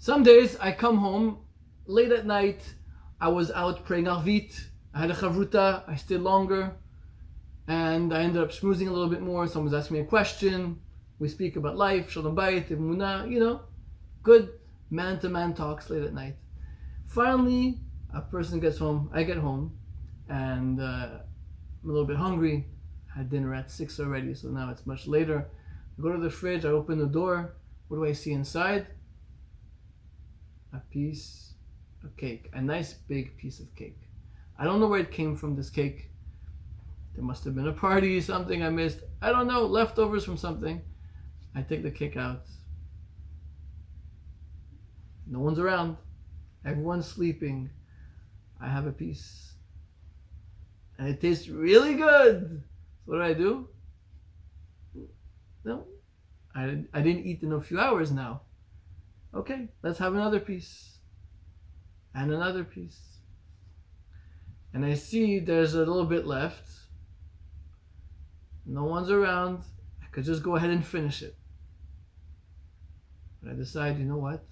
Some days I come home late at night. I was out praying Arvit. I had a chavruta. I stayed longer. And I ended up schmoozing a little bit more. Someone's asking me a question. We speak about life, Shalom Bayit, Emunah, good man-to-man talks late at night. Finally, a person gets home. I get home. And I'm a little bit hungry. I had dinner at 6 already, so now it's much later. I go to the fridge. I open the door. What do I see inside? A piece of cake. A nice big piece of cake. I don't know where it came from, this cake. There must have been a party, something I missed. I don't know, leftovers from something. I take the cake out. No one's around. Everyone's sleeping. I have a piece. And it tastes really good. So what do? No. I didn't eat in a few hours now. Okay, let's have another piece. And another piece. And I see there's a little bit left. No one's around. I could just go ahead and finish it. But I decide, you know what?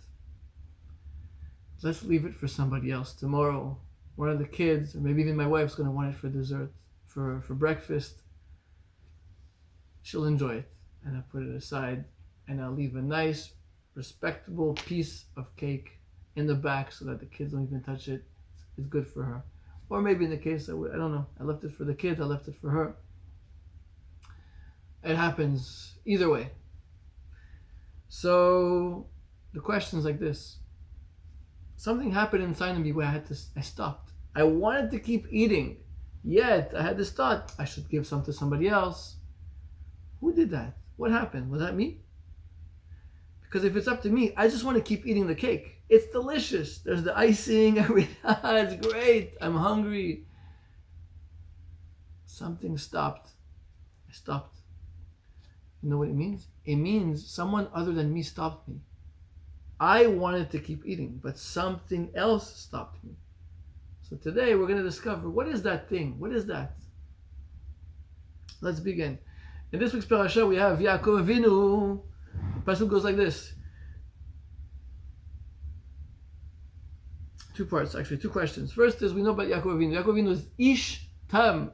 Let's leave it for somebody else. Tomorrow, one of the kids, or maybe even my wife's going to want it for dessert, for breakfast. She'll enjoy it. And I put it aside. And I'll leave a nice, respectable piece of cake in the back so that the kids don't even touch it. It's good for her. Or maybe in the case, I don't know. I left it for the kids. I left it for her. It happens either way. So the question's like this. Something happened inside of me where I stopped. I wanted to keep eating, yet I had this thought, I should give some to somebody else. Who did that? What happened? Was that me? Because if it's up to me, I just want to keep eating the cake. It's delicious. There's the icing. It's great. I'm hungry. Something stopped. I stopped. You know what it means? It means someone other than me stopped me. I wanted to keep eating, but something else stopped me. So today we're going to discover, what is that thing? What is that? Let's begin. In this week's Parashat we have Yaakov Avinu. The pasuk goes like this. Two parts, actually, two questions. First is, we know about Yaakov Avinu. Yaakov Avinu is Ish Tam.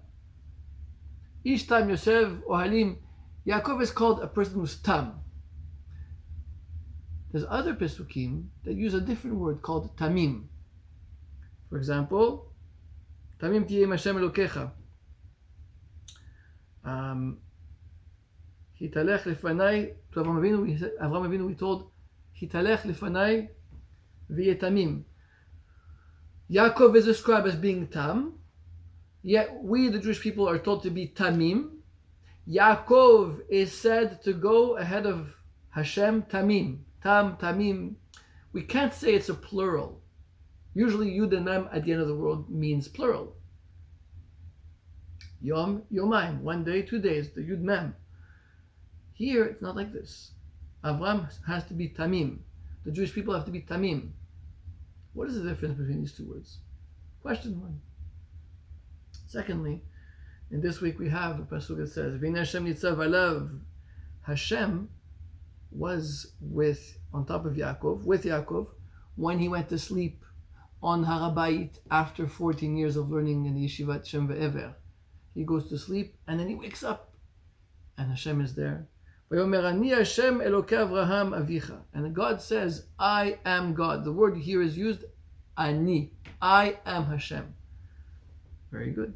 Ish Tam Yosef Ohalim. Yaakov is called a person who's Tam. There's other Pesukim that use a different word called Tamim. For example, Tamim Tiyeh Hashem Elokecha. Hitalech Lefanai, to Avraham Avinu we told, Hitalech Lefanai V'yetamim. Yaakov is described as being Tam, yet we, the Jewish people, are told to be Tamim. Yaakov is said to go ahead of Hashem, Tamim. Tam, Tamim. We can't say it's a plural. Usually Yud and Mem at the end of the world means plural. Yom, Yomaim, 1 day, 2 days, the Yud Mem. Here it's not like this. Avram has to be Tamim. The Jewish people have to be Tamim. What is the difference between these two words? Question one. Secondly, in this week we have a pasuk that says, V'nei Hashem nitzav alav. Hashem was on top of Yaakov, with Yaakov, when he went to sleep on haBaal after 14 years of learning in the Yeshivat Shem Ve'ever. He goes to sleep and then he wakes up and Hashem is there. Vayomer ani Hashem Elokei Avraham avicha. And God says, I am God. The word here is used, ani. I am Hashem. Very good.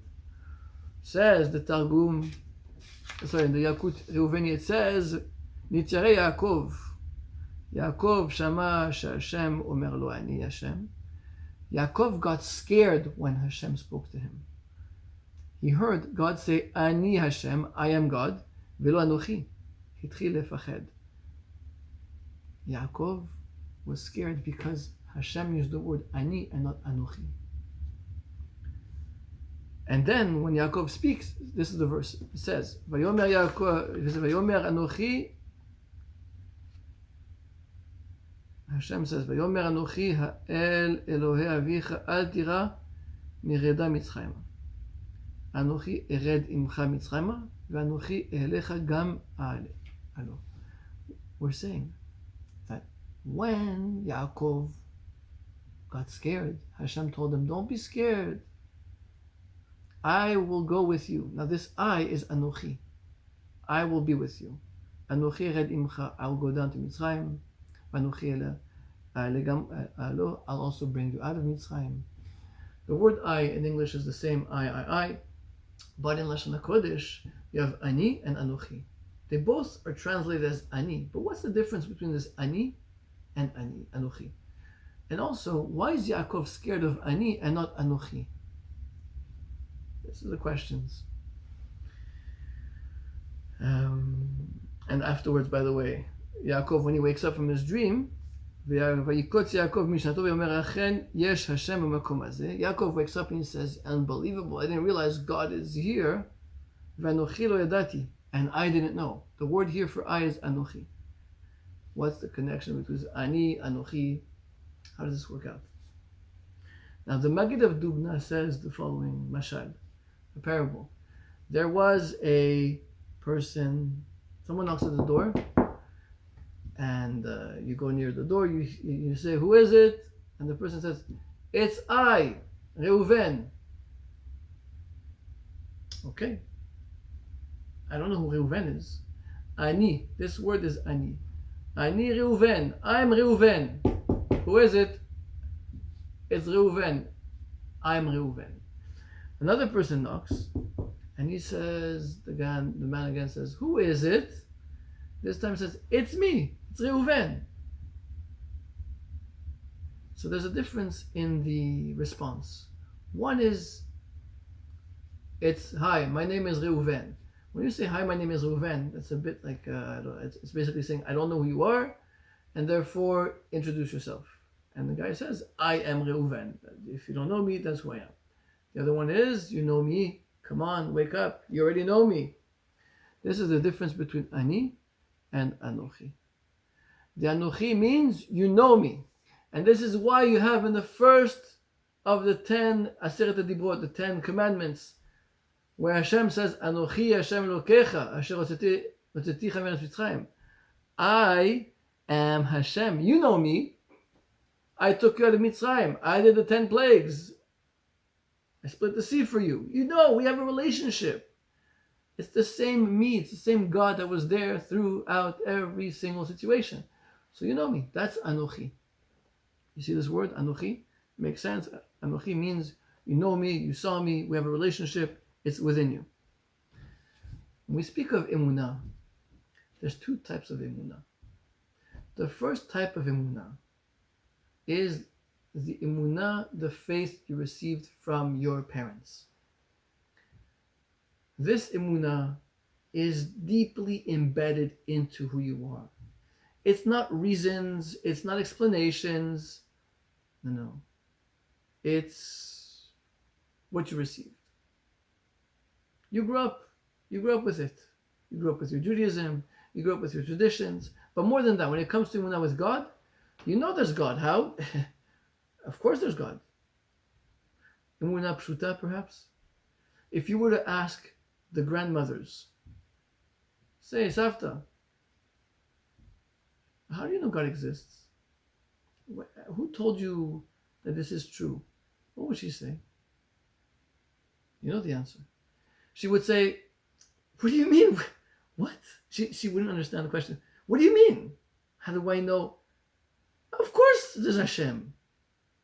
Says the Targum, in the Yakut Reuveni, it says, Nitzarei Yaakov. Yaakov shama Hashem omer lo ani Hashem. Yaakov got scared when Hashem spoke to him. He heard God say, Ani Hashem, I am God, velo anochi. Hitchil lefached. Yaakov was scared because Hashem used the word Ani and not Anochi. And then when Yaakov speaks, this is the verse. It says, Vayomer Yaakov, Vayomer Anochi. Hashem says, Vayomer Anochi ha'el Elohei avicha al tira mireda Mitzrayma. Anochi ered imcha Mitzrayma, ve'anochi ehelecha gam alo. We're saying that When Yaakov got scared, Hashem told him, don't be scared. I will go with you. Now this I is Anochi. I will be with you. Anochi red imcha. I will go down to Mitzrayim. Anochi I'll also bring you out of Mitzrayim. The word I in English is the same I. But in Lashon HaKodesh, you have Ani and Anochi. They both are translated as Ani. But what's the difference between this Ani and Anochi? And also, why is Yaakov scared of Ani and not Anochi? These are the questions. And afterwards, by the way, Yaakov, when he wakes up from his dream, Yaakov wakes up and he says, unbelievable, I didn't realize God is here. And I didn't know. The word here for I is Anochi. What's the connection between Ani, Anochi? How does this work out? Now the Maggid of Dubna says the following mashal, a parable. There was a person, someone knocks at the door, and you go near the door, you say, who is it? And the person says, it's I, Reuven. Okay. I don't know who Reuven is. Ani, this word is Ani. Ani Reuven, I'm Reuven. Who is it? It's Reuven. I'm Reuven. Another person knocks, and he says, the man again says, who is it? This time says, it's me. It's Reuven. So there's a difference in the response. One is, it's, hi, my name is Reuven. When you say, hi, my name is Reuven, that's a bit like, it's basically saying, I don't know who you are, and therefore, introduce yourself. And the guy says, I am Reuven. If you don't know me, that's who I am. The other one is, you know me, come on, wake up, you already know me. This is the difference between Ani and Anochi. The Anochi means, you know me. And this is why you have in the first of the 10 Aseret HaDibrot, the 10 commandments, where Hashem says, Anochi Hashem Elokecha, Asher hotzeticha me'eretz Mitzrayim. I am Hashem. You know me. I took you out of Mitzrayim. I did the 10 plagues. I split the sea for you. You know, we have a relationship. It's the same me. It's the same God that was there throughout every single situation. So you know me. That's Anochi. You see this word, Anochi? Makes sense. Anochi means you know me, you saw me, we have a relationship. It's within you. When we speak of Emunah, there's two types of Emunah. The first type of Emunah is the Emunah, the faith you received from your parents. This Emunah is deeply embedded into who you are. It's not reasons, it's not explanations. No. It's what you received. You grew up with it. You grew up with your Judaism, you grew up with your traditions. But more than that, when it comes to Emunah with God, you know there's God. How? Of course there's God. Emunah Pshuta, perhaps. If you were to ask the grandmothers, say, Savta, how do you know God exists? Who told you that this is true? What would she say? You know the answer. She would say, what do you mean? What? She wouldn't understand the question. What do you mean? How do I know? Of course there's Hashem.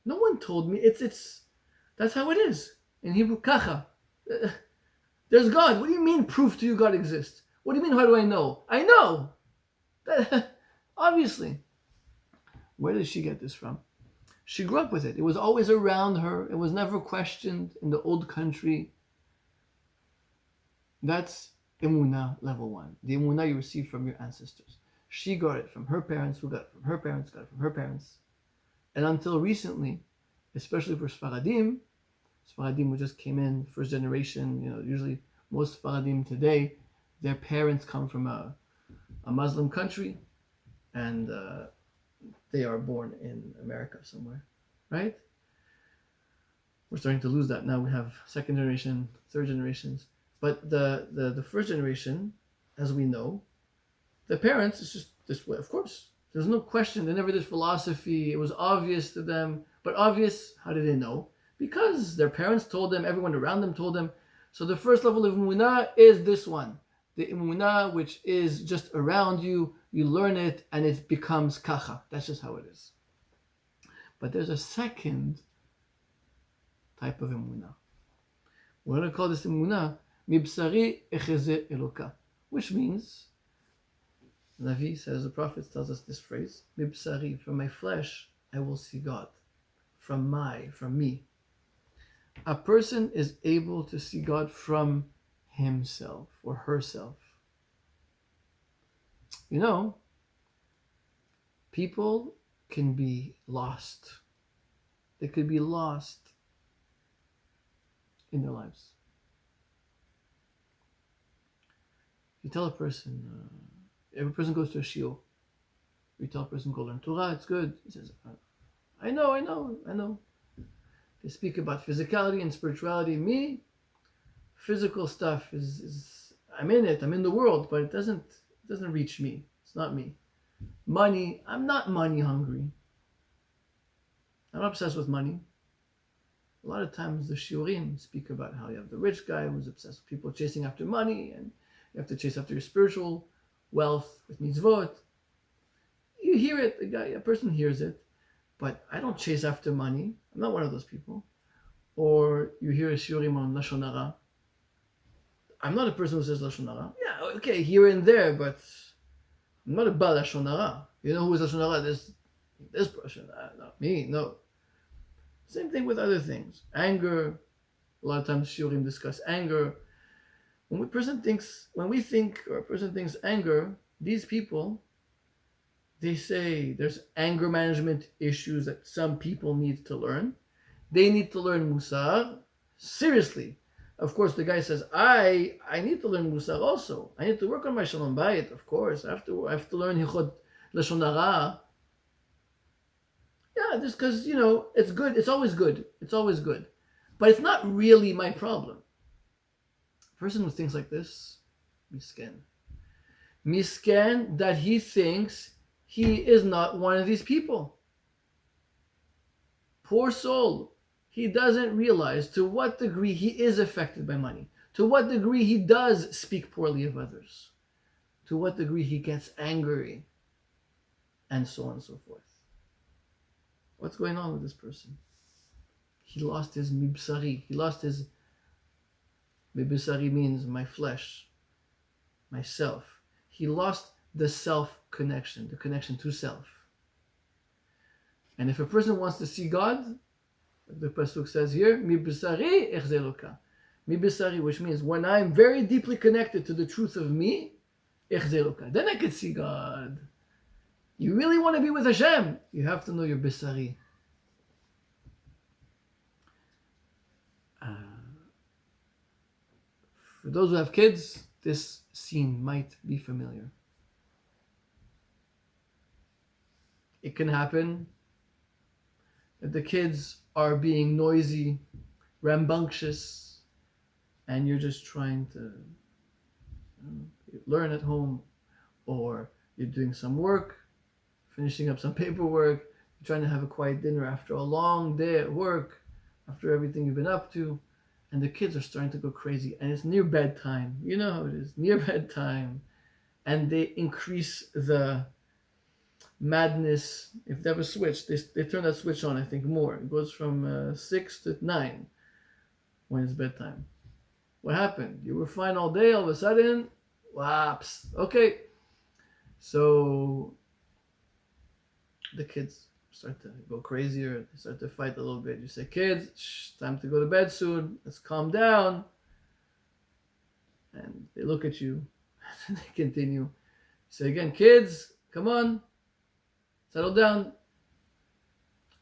No one told me. It's that's how it is. In Hebrew, kacha. There's God. What do you mean proof to you God exists? What do you mean how do I know? I know. Obviously. Where did she get this from? She grew up with it. It was always around her. It was never questioned in the old country. That's Emunah level 1. The Emunah you received from your ancestors. She got it from her parents, who got it from her parents, got it from her parents. And until recently, especially for Sfaradim who just came in, first generation, usually most Sfaradim today, their parents come from a Muslim country, and they are born in America somewhere, right? We're starting to lose that now. We have second generation, third generations. But the first generation, as we know, the parents, it's just this way, of course. There's no question. They never did philosophy. It was obvious to them. But obvious, how did they know? Because their parents told them, everyone around them told them. So the first level of Emunah is this one. The Emunah, which is just around you, you learn it, and it becomes kacha. That's just how it is. But there's a second type of Emunah. We're going to call this Emunah, Mibsari echeze Eloka, which means, Navi says, the prophet tells us this phrase, Mibsari, from my flesh, I will see God. From me. A person is able to see God from himself or herself. You know, people can be lost. They could be lost in their lives. You tell a person, if a person goes to a shiur, you tell a person, go learn Torah, it's good. He says, I know. They speak about physicality and spirituality. Me, physical stuff is I'm in it, I'm in the world, but it doesn't reach me. It's not me. Money, I'm not money hungry. I'm not obsessed with money. A lot of times the shiurim speak about how you have the rich guy who's obsessed with people chasing after money, and you have to chase after your spiritual wealth with mitzvot. You hear it, a person hears it, but I don't chase after money. I'm not one of those people. Or you hear a shiurim on Lashon Hara. I'm not a person who says Lashon Hara. Yeah, okay, here and there, but I'm not a Baal Lashon Hara. You know who is Lashon Hara? This person. Not me, no. Same thing with other things. Anger. A lot of times shiurim discuss anger. When a person thinks anger, these people, they say there's anger management issues that some people need to learn. They need to learn Musar. Seriously. Of course, the guy says, I need to learn Musar also. I need to work on my Shalom Bayit, of course. I have to learn Hichot Lashon Hara. Yeah, just because, it's good. It's always good. But it's not really my problem. A person who thinks like this, misken. Misken that he thinks he is not one of these people. Poor soul. He doesn't realize to what degree he is affected by money. To what degree he does speak poorly of others. To what degree he gets angry. And so on and so forth. What's going on with this person? He lost his mibsari. Mibsari means my flesh, myself. He lost the self connection, the connection to self. And if a person wants to see God, the pasuk says here, mibsari echze Eloka. Mibsari, which means when I'm very deeply connected to the truth of me, echze Eloka. Then I can see God. You really want to be with Hashem, you have to know your bisari. For those who have kids, this scene might be familiar. It can happen if the kids are being noisy, rambunctious, and you're just trying to learn at home, or you're doing some work, finishing up some paperwork, you're trying to have a quiet dinner after a long day at work, after everything you've been up to, and the kids are starting to go crazy, and it's near bedtime. You know how it is, near bedtime, and they increase the madness. If they have a switch, they turn that switch on, I think, more. It goes from 6 to 9 when it's bedtime. What happened? You were fine all day, all of a sudden, whoops. Okay. So the kids start to go crazier. They start to fight a little bit. You say, kids, time to go to bed soon. Let's calm down. And they look at you. And they continue. You say again, kids, come on. Settle down.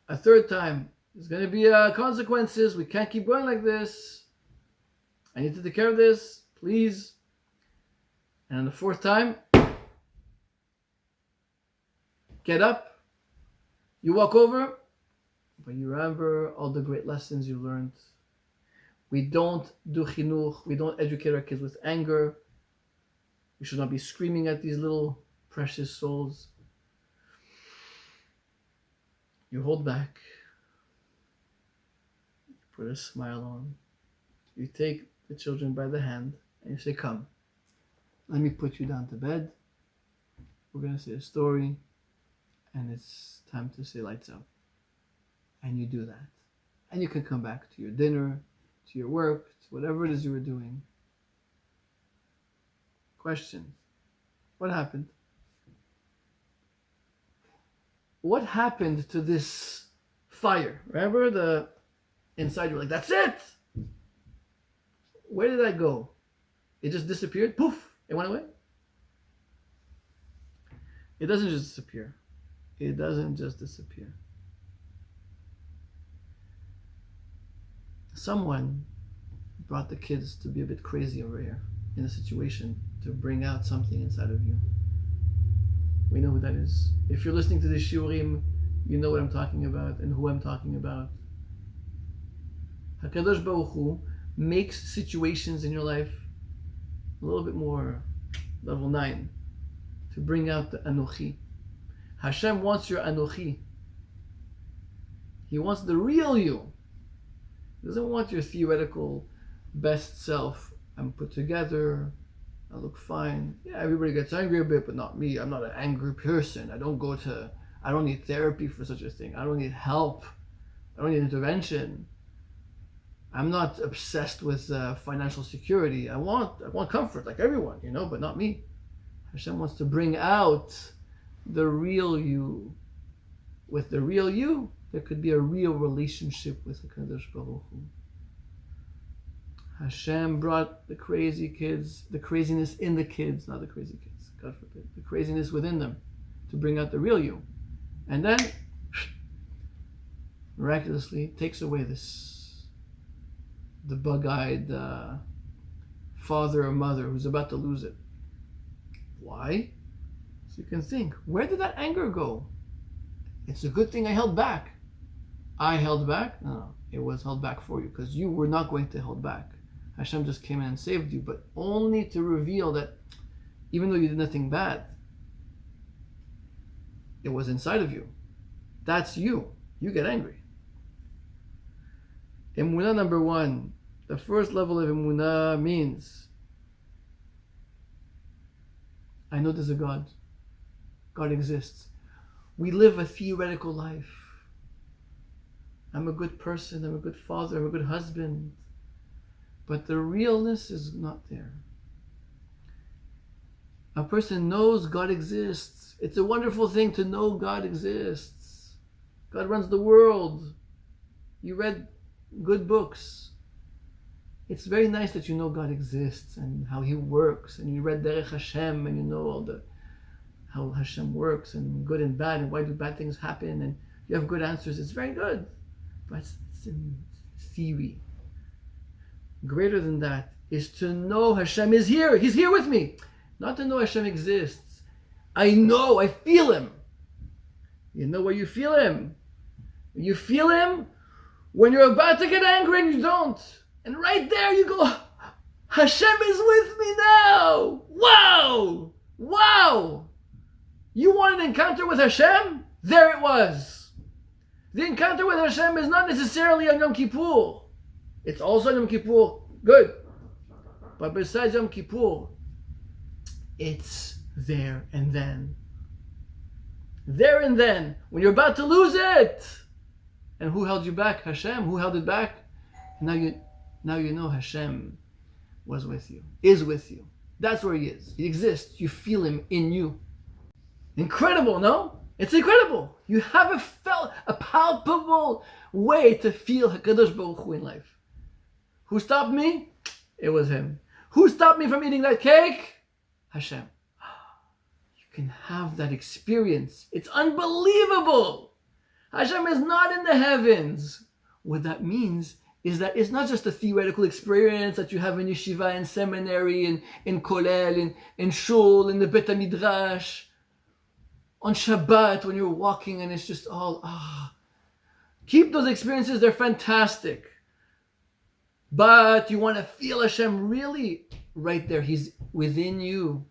A third time. There's going to be consequences. We can't keep going like this. I need to take care of this. Please. And on the fourth time, get up. You walk over, but you remember all the great lessons you learned. We don't do chinuch. We don't educate our kids with anger. We should not be screaming at these little precious souls. You hold back. You put a smile on. You take the children by the hand and you say, come, let me put you down to bed. We're going to say a story and it's time to say lights out. And you do that. And you can come back to your dinner, to your work, to whatever it is you were doing. Question. What happened? What happened to this fire? Remember the inside, you're like, that's it! Where did that go? It just disappeared? Poof! It went away? It doesn't just disappear. It doesn't just disappear. Someone brought the kids to be a bit crazy over here in a situation to bring out something inside of you. We know who that is. If you're listening to the shiurim, you know what I'm talking about and who I'm talking about. HaKadosh Baruch Hu makes situations in your life a little bit more level 9 to bring out the Anochi. Hashem wants your Anochi. He wants the real you. He doesn't want your theoretical best self. I'm put together. I look fine. Yeah, everybody gets angry a bit, but not me. I'm not an angry person. I don't need therapy for such a thing. I don't need help. I don't need intervention. I'm not obsessed with financial security. I want comfort like everyone, but not me. Hashem wants to bring out the real you. With the real you, there could be a real relationship with HaKadosh Baruch Hu. Hashem brought the crazy kids, the craziness in the kids, not the crazy kids, God forbid, the craziness within them to bring out the real you. And then, miraculously, takes away the bug-eyed father or mother who's about to lose it. Why? So you can think, where did that anger go? It's a good thing I held back. I held back? No, it was held back for you because you were not going to hold back. Hashem just came in and saved you, but only to reveal that even though you did nothing bad, it was inside of you. That's you. You get angry. Emunah number 1. The first level of Emunah means I know there's a God. God exists. We live a theoretical life. I'm a good person. I'm a good father. I'm a good husband. But the realness is not there. A person knows God exists. It's a wonderful thing to know God exists. God runs the world. You read good books. It's very nice that you know God exists and how He works. And you read Derech Hashem and you know how Hashem works and good and bad and why do bad things happen. And you have good answers. It's very good. But it's in theory. Greater than that is to know Hashem is here. He's here with me. Not to know Hashem exists. I know, I feel Him. You know where you feel Him? You feel Him when you're about to get angry and you don't. And right there you go, Hashem is with me now. Wow! Wow! You want an encounter with Hashem? There it was. The encounter with Hashem is not necessarily on Yom Kippur. It's also Yom Kippur, good. But besides Yom Kippur, it's there and then. There and then, when you're about to lose it. And who held you back? Hashem. Who held it back? Now you know Hashem was with you, is with you. That's where He is. He exists. You feel Him in you. Incredible, no? It's incredible. You have a palpable way to feel HaKadosh Baruch Hu in life. Who stopped me? It was Him. Who stopped me from eating that cake? Hashem. You can have that experience. It's unbelievable. Hashem is not in the heavens. What that means is that it's not just a theoretical experience that you have in yeshiva, in seminary, in kollel, in shul, in the Bet HaMidrash, on Shabbat when you're walking and it's just all, Keep those experiences, they're fantastic. But you want to feel Hashem really right there. He's within you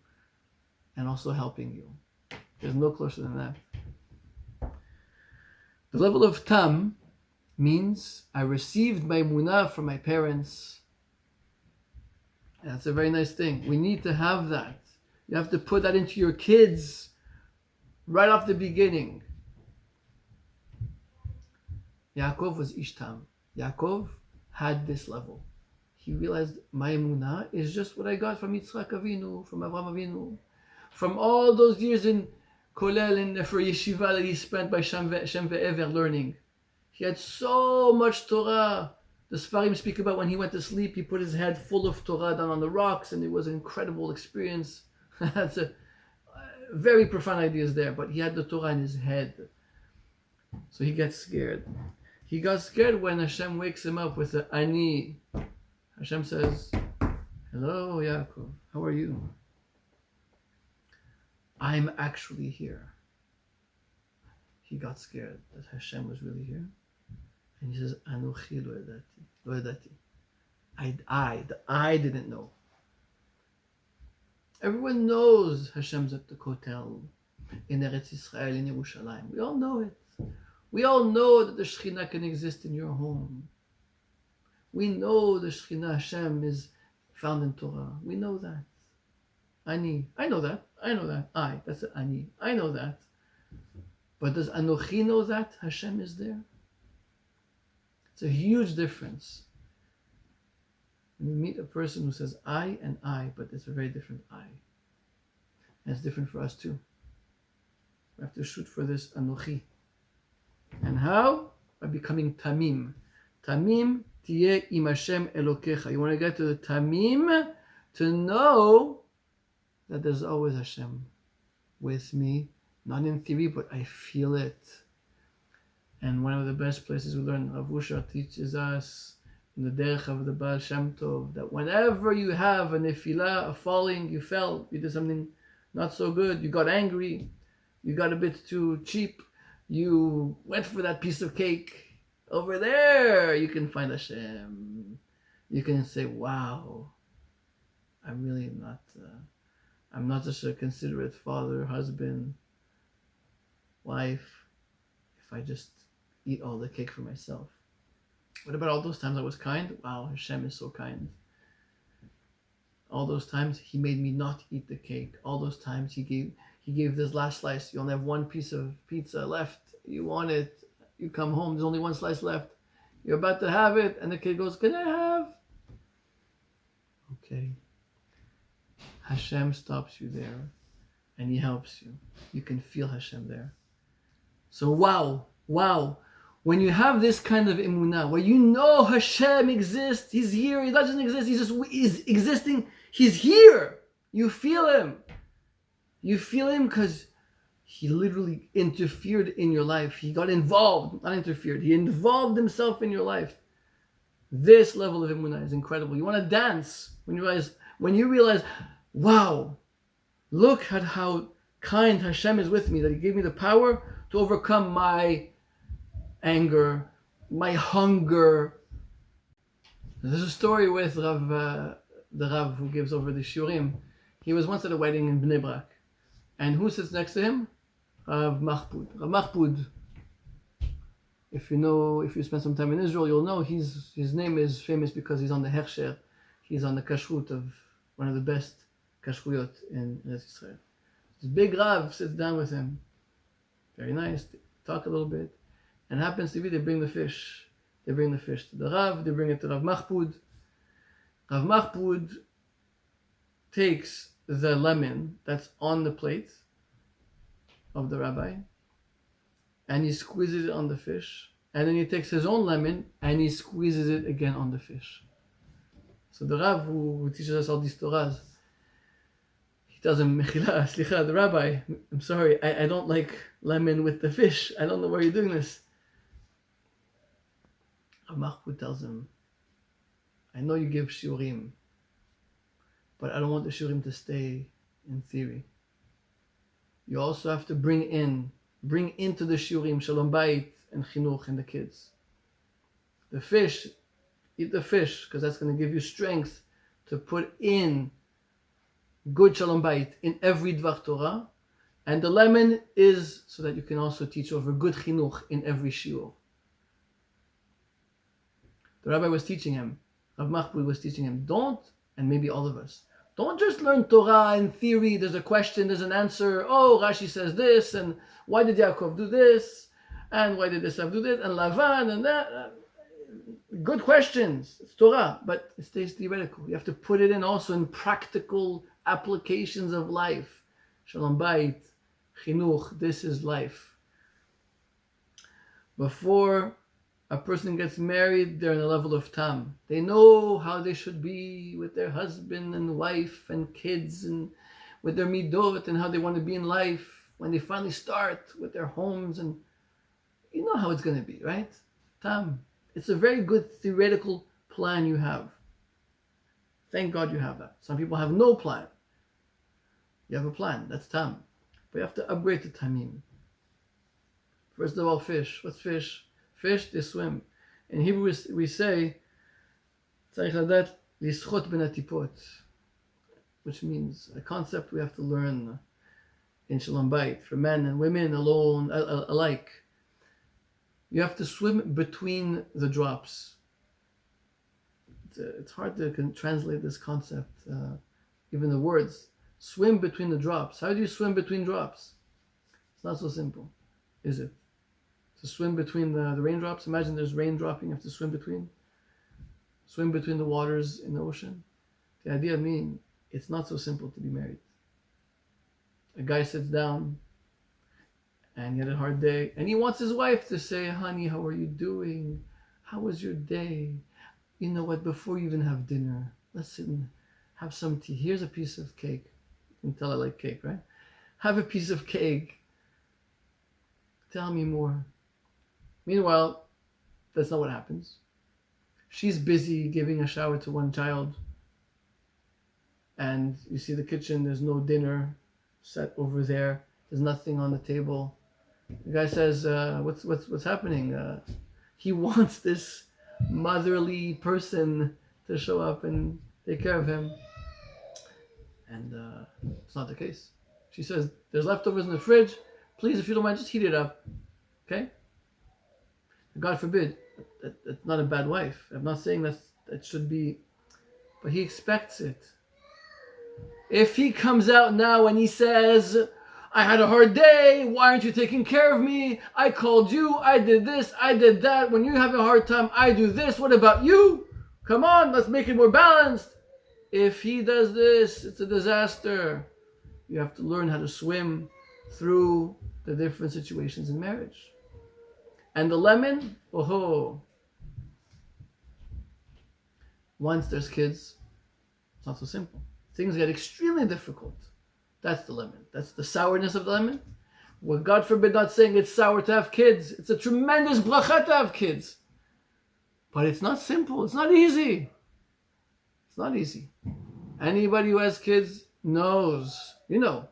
and also helping you. There's no closer than that. The level of tam means I received my emunah from my parents. And that's a very nice thing. We need to have that. You have to put that into your kids right off the beginning. Yaakov was ish tam. Yaakov had this level. He realized my emunah is just what I got from Yitzchak Avinu, from Avraham Avinu, from all those years in Kolel and for yeshiva that he spent by Shem Ve'ever learning. He had so much Torah. The Sfarim speak about when he went to sleep, he put his head full of Torah down on the rocks, and it was an incredible experience. That's a very profound ideas there, but he had the Torah in his head. So he gets scared. He got scared when Hashem wakes him up with the Ani. Hashem says, "Hello, Yaakov, how are you? I'm actually here." He got scared that Hashem was really here. And he says, "Anochi lo yadati. I didn't know." Everyone knows Hashem's at the Kotel, in Eretz Yisrael, in Yerushalayim. We all know it. We all know that the Shekhinah can exist in your home. We know the Shekhinah Hashem is found in Torah. We know that. Ani. I know that. That's an Ani. I know that. But does Anochi know that Hashem is there? It's a huge difference. When you meet a person who says I and I, but it's a very different I. And it's different for us too. We have to shoot for this Anochi. And how? By becoming Tamim. Tamim tiye im Hashem Elokecha. You want to get to the Tamim to know that there's always Hashem with me. Not in theory, but I feel it. And one of the best places we learn, Rav Usha teaches us in the Derech of the Baal Shem Tov, that whenever you have a nefilah, a falling, you fell, you did something not so good, you got angry, you got a bit too cheap, you went for that piece of cake, over there you can find Hashem. You can say, wow, I'm really not, I'm not such a considerate father, husband, wife, if I just eat all the cake for myself. What about all those times I was kind? Wow, Hashem is so kind. All those times He made me not eat the cake. All those times He gave this last slice. You only have one piece of pizza left. You want it. You come home, there's only one slice left. You're about to have it, and the kid goes, "Can I have?" Okay. Hashem stops you there, and He helps you. You can feel Hashem there. So wow. When you have this kind of emunah, where you know Hashem exists, He's here, He doesn't exist, He's existing, He's here. You feel Him. You feel Him because He literally interfered in your life. He got involved, not interfered. He involved Himself in your life. This level of emunah is incredible. You want to dance when you realize, wow, look at how kind Hashem is with me, that He gave me the power to overcome my anger, my hunger. There's a story with the Rav who gives over the Shurim. He was once at a wedding in Bnei Brak. And who sits next to him? Rav Mahpud. If you spend some time in Israel, you'll know his name is famous because he's on the Hechsher. He's on the kashrut of one of the best kashruyot in Eretz Yisrael. This big Rav sits down with him. Very nice. They talk a little bit. And happens to be they bring the fish. They bring the fish to the Rav. They bring it to Rav Mahpud. Rav Mahpud takes the lemon that's on the plate of the rabbi, and he squeezes it on the fish, and then he takes his own lemon and he squeezes it again on the fish. So the Rav who teaches us all these Torahs, he tells him, Mechila, Slicha, the rabbi, I'm sorry, I don't like lemon with the fish. I don't know why you're doing this. Rav Mahpud tells him, I know you give shiurim, but I don't want the shiurim to stay in theory. You also have to bring into the shiurim shalom bayit and chinuch and the kids. The fish, eat the fish, because that's going to give you strength to put in good shalom bayit in every dvar Torah, And the lemon is so that you can also teach over good chinuch in every shiur. The rabbi was teaching him, Rav Mahbub was teaching him, don't, and maybe all of us, don't just learn Torah in theory. There's a question, there's an answer. Oh, Rashi says this, and why did Yaakov do this? And why did Esav do this? And Lavan, and that. Good questions. It's Torah, but it stays theoretical. You have to put it in also in practical applications of life. Shalom Bayit, Chinuch, this is life. Before a person gets married, they're in a level of tam. They know how they should be with their husband and wife and kids and with their midot and how they want to be in life. When they finally start with their homes, and you know how it's going to be, right? Tam. It's a very good theoretical plan you have. Thank God you have that. Some people have no plan. You have a plan. That's tam. But you have to upgrade to tamim. First of all, fish. What's fish? Fish, they swim. In Hebrew, we say, tzarich ladat lischot ben hatipot, which means a concept we have to learn in Shalom Bayit for men and women alike. You have to swim between the drops. It's hard to translate this concept, even the words. Swim between the drops. How do you swim between drops? It's not so simple, is it? To swim between the raindrops. Imagine there's rain dropping, you have to swim between. Swim between the waters in the ocean. The idea being, it's not so simple to be married. A guy sits down and he had a hard day, and he wants his wife to say, honey, how are you doing? How was your day? You know what, before you even have dinner, let's sit and have some tea. Here's a piece of cake. You can tell I like cake, right? Have a piece of cake. Tell me more. Meanwhile, that's not what happens. She's busy giving a shower to one child, and you see the kitchen, there's no dinner set over there. There's nothing on the table. The guy says, what's happening? He wants this motherly person to show up and take care of him. And it's not the case. She says, there's leftovers in the fridge. Please, if you don't mind, just heat it up. Okay? God forbid, that's not a bad wife. I'm not saying that should be, but he expects it. If he comes out now and he says, I had a hard day, why aren't you taking care of me? I called you, I did this, I did that. When you have a hard time, I do this. What about you? Come on, let's make it more balanced. If he does this, it's a disaster. You have to learn how to swim through the different situations in marriage. And the lemon, once there's kids, it's not so simple. Things get extremely difficult. That's the lemon. That's the sourness of the lemon. Well, God forbid, not saying it's sour to have kids. It's a tremendous bracha to have kids. But it's not simple. It's not easy. It's not easy. Anybody who has kids knows. You know.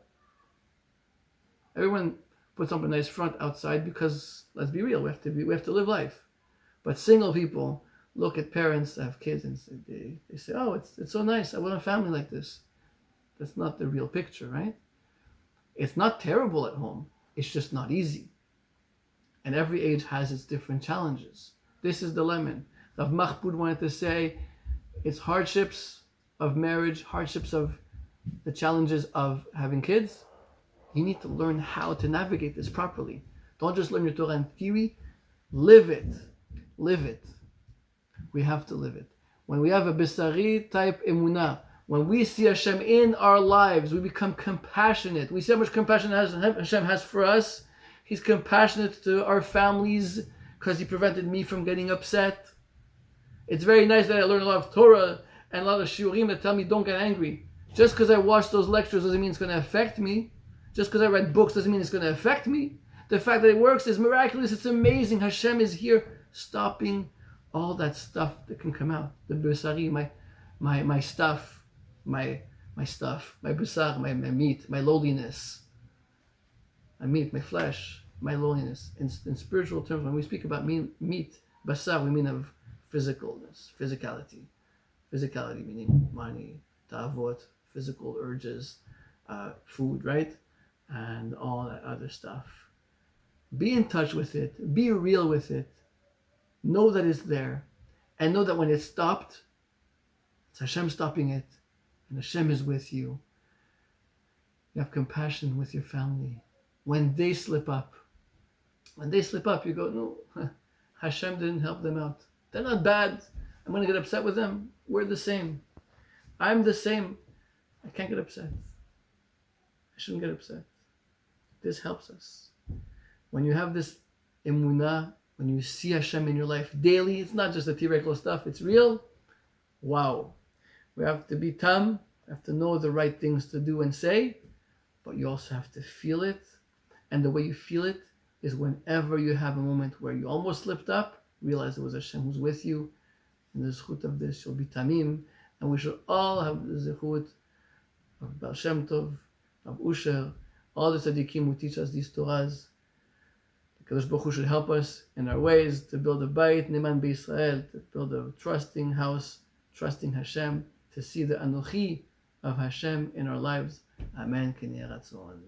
Everyone puts up a nice front outside because, let's be real, we have to live life. But single people look at parents that have kids and they say, oh, it's so nice. I want a family like this. That's not the real picture, right? It's not terrible at home. It's just not easy. And every age has its different challenges. This is the lemon. Rav Mahbub wanted to say it's hardships of marriage, hardships of the challenges of having kids. You need to learn how to navigate this properly. Don't just learn your Torah in theory. Live it. Live it. We have to live it. When we have a Bisari type Emunah, when we see Hashem in our lives, we become compassionate. We see how much compassion Hashem has for us. He's compassionate to our families because He prevented me from getting upset. It's very nice that I learn a lot of Torah and a lot of shiurim that tell me don't get angry. Just because I watch those lectures doesn't mean it's going to affect me. Just because I read books doesn't mean it's going to affect me. The fact that it works is miraculous. It's amazing. Hashem is here stopping all that stuff that can come out. The besari, my stuff, my besar, my meat, my lowliness. My meat, my flesh, my lowliness. In spiritual terms, when we speak about meat, basar, we mean of physicalness, physicality. Physicality meaning money, ta'avot, physical urges, food, right? and all that other stuff. Be in touch with it. Be real with it. Know that it's there. And know that when it's stopped, it's Hashem stopping it. And Hashem is with you. You have compassion with your family. When they slip up, you go, no, Hashem didn't help them out. They're not bad. I'm going to get upset with them. We're the same. I'm the same. I can't get upset. I shouldn't get upset. This helps us. When you have this Emunah, when you see Hashem in your life daily, it's not just the theoretical stuff, it's real. Wow. We have to be tam, we have to know the right things to do and say, but you also have to feel it. And the way you feel it is whenever you have a moment where you almost slipped up, realize it was Hashem who's with you. And the zechut of this shall be tamim. And we should all have the zechut of Baal Shem Tov, of Usher, all the tzaddikim who teach us these Torahs. The Kadosh Baruch Hu should help us in our ways to build a bayit neman b'Yisrael, to build a trusting house, trusting Hashem, to see the anochi of Hashem in our lives. Amen. K'nei ratzon.